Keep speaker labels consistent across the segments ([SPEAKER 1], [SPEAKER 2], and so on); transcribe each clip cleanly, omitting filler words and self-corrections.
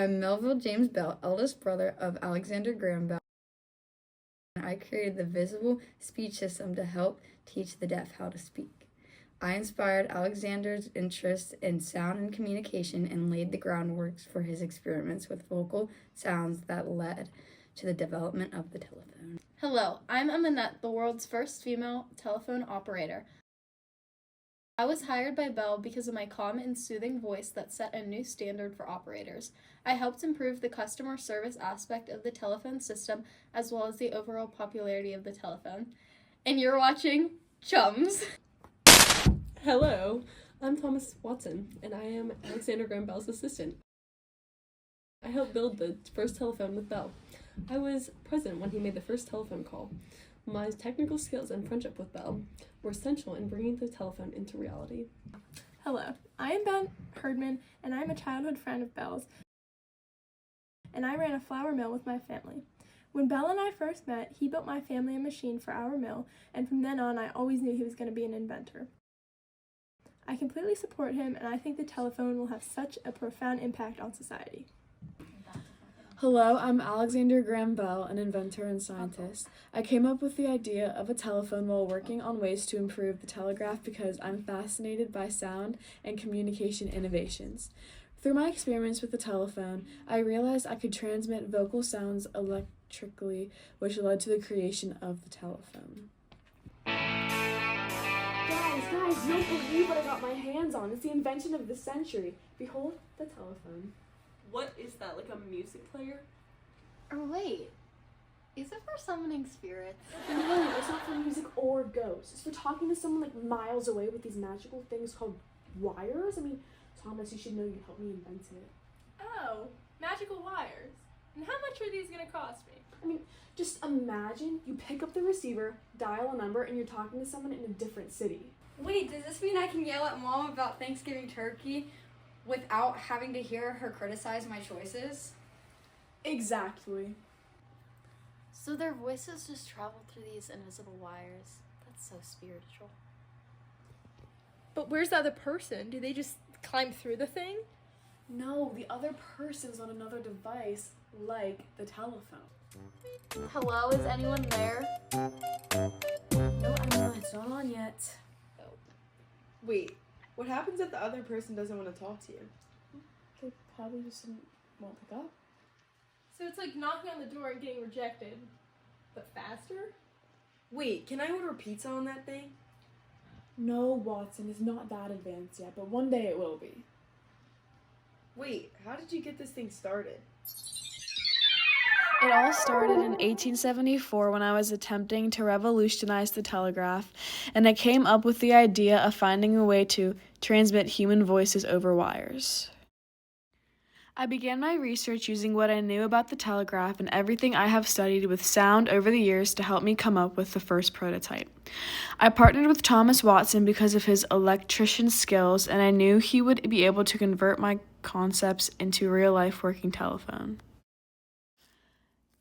[SPEAKER 1] I'm Melville James Bell, eldest brother of Alexander Graham Bell. I created the Visible Speech System to help teach the deaf how to speak. I inspired Alexander's interest in sound and communication and laid the groundwork for his experiments with vocal sounds that led to the development of the telephone.
[SPEAKER 2] Hello, I'm Amanette, the world's first female telephone operator. I was hired by Bell because of my calm and soothing voice that set a new standard for operators. I helped improve the customer service aspect of the telephone system as well as the overall popularity of the telephone. And you're watching Chums.
[SPEAKER 3] Hello, I'm Thomas Watson, and I am Alexander Graham Bell's assistant. I helped build the first telephone with Bell. I was present when he made the first telephone call. My technical skills and friendship with Bell were essential in bringing the telephone into reality.
[SPEAKER 4] Hello, I am Ben Herdman, and I'm a childhood friend of Bell's, and I ran a flour mill with my family. When Bell and I first met, he built my family a machine for our mill, and from then on, I always knew he was going to be an inventor. I completely support him, and I think the telephone will have such a profound impact on society.
[SPEAKER 5] Hello, I'm Alexander Graham Bell, an inventor and scientist. I came up with the idea of a telephone while working on ways to improve the telegraph because I'm fascinated by sound and communication innovations. Through my experiments with the telephone, I realized I could transmit vocal sounds electrically, which led to the creation of the telephone. Guys, you don't believe what I got my hands on. It's the invention of the century. Behold the telephone.
[SPEAKER 3] What is that, like a music player?
[SPEAKER 2] Or wait, is it for summoning spirits?
[SPEAKER 5] No, it's not for music or ghosts. It's for talking to someone like miles away with these magical things called wires. I mean, Thomas, you should know you helped me invent it.
[SPEAKER 4] Oh, magical wires. And how much are these going to cost me?
[SPEAKER 5] I mean, just imagine you pick up the receiver, dial a number, and you're talking to someone in a different city.
[SPEAKER 1] Wait, does this mean I can yell at Mom about Thanksgiving turkey without having to hear her criticize my choices?
[SPEAKER 5] Exactly.
[SPEAKER 2] So their voices just travel through these invisible wires. That's so spiritual.
[SPEAKER 4] But where's the other person? Do they just climb through the thing?
[SPEAKER 5] No, the other person's on another device, like the telephone.
[SPEAKER 2] Hello, is anyone there?
[SPEAKER 5] No, Emma, it's not on yet.
[SPEAKER 6] Wait, what happens if the other person doesn't want to talk to you?
[SPEAKER 5] They probably just won't pick up.
[SPEAKER 4] So it's like knocking on the door and getting rejected, but faster?
[SPEAKER 6] Wait, can I order pizza on that thing?
[SPEAKER 5] No, Watson, it's not that advanced yet, but one day it will be.
[SPEAKER 6] Wait, how did you get this thing started?
[SPEAKER 5] It all started in 1874 when I was attempting to revolutionize the telegraph, and I came up with the idea of finding a way to transmit human voices over wires. I began my research using what I knew about the telegraph and everything I have studied with sound over the years to help me come up with the first prototype. I partnered with Thomas Watson because of his electrician skills, and I knew he would be able to convert my concepts into real-life working telephone.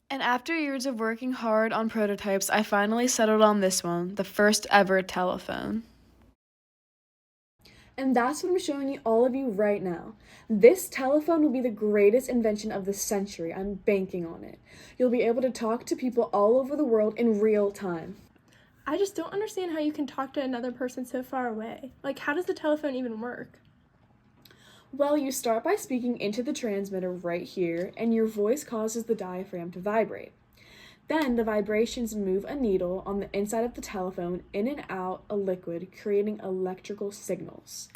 [SPEAKER 5] And after years of working hard on prototypes, I finally settled on this one, the first ever telephone. And that's what I'm showing you all of you right now. This telephone will be the greatest invention of the century. I'm banking on it. You'll be able to talk to people all over the world in real time.
[SPEAKER 4] I just don't understand how you can talk to another person so far away. Like, how does the telephone even work?
[SPEAKER 5] Well, you start by speaking into the transmitter right here, and your voice causes the diaphragm to vibrate. Then the vibrations move a needle on the inside of the telephone in and out a liquid, creating electrical signals.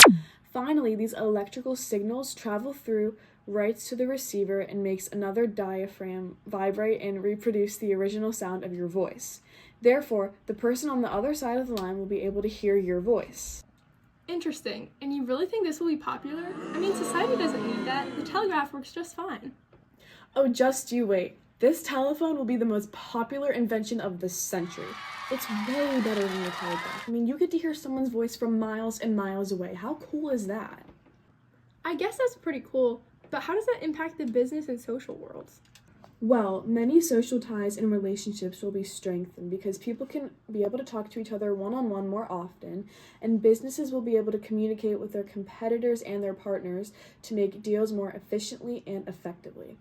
[SPEAKER 5] Finally, these electrical signals travel through right to the receiver and makes another diaphragm vibrate and reproduce the original sound of your voice. Therefore, the person on the other side of the line will be able to hear your voice.
[SPEAKER 4] Interesting. And you really think this will be popular? I mean, society doesn't need that. The telegraph works just fine.
[SPEAKER 5] Oh, just you wait. This telephone will be the most popular invention of the century. It's way better than the telegraph. I mean, you get to hear someone's voice from miles and miles away. How cool is that?
[SPEAKER 4] I guess that's pretty cool, but how does that impact the business and social worlds?
[SPEAKER 5] Well, many social ties and relationships will be strengthened because people can be able to talk to each other one-on-one more often, and businesses will be able to communicate with their competitors and their partners to make deals more efficiently and effectively.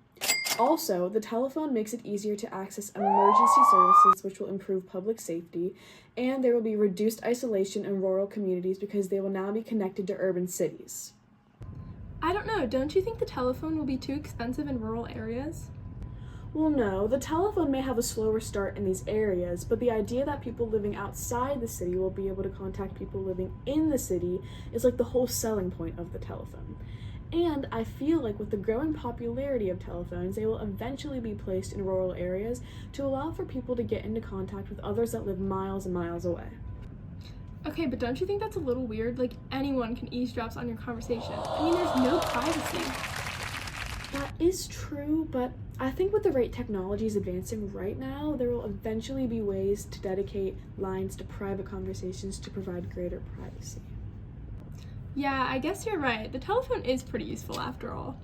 [SPEAKER 5] Also, the telephone makes it easier to access emergency services, which will improve public safety, and there will be reduced isolation in rural communities because they will now be connected to urban cities.
[SPEAKER 4] I don't know, don't you think the telephone will be too expensive in rural areas?
[SPEAKER 5] Well, no, the telephone may have a slower start in these areas, but the idea that people living outside the city will be able to contact people living in the city is like the whole selling point of the telephone. And I feel like with the growing popularity of telephones, they will eventually be placed in rural areas to allow for people to get into contact with others that live miles and miles away.
[SPEAKER 4] Okay, but don't you think that's a little weird? Like, anyone can eavesdrop on your conversation. I mean, there's no privacy.
[SPEAKER 5] That is true, but I think with the rate technology is advancing right now, there will eventually be ways to dedicate lines to private conversations to provide greater privacy.
[SPEAKER 4] Yeah, I guess you're right. The telephone is pretty useful after all.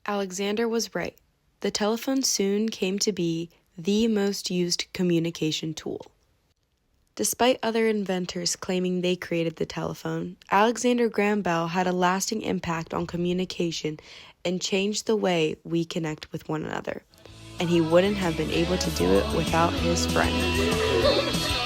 [SPEAKER 7] Alexander was right. The telephone soon came to be the most used communication tool. Despite other inventors claiming they created the telephone, Alexander Graham Bell had a lasting impact on communication and changed the way we connect with one another. And he wouldn't have been able to do it without his friend.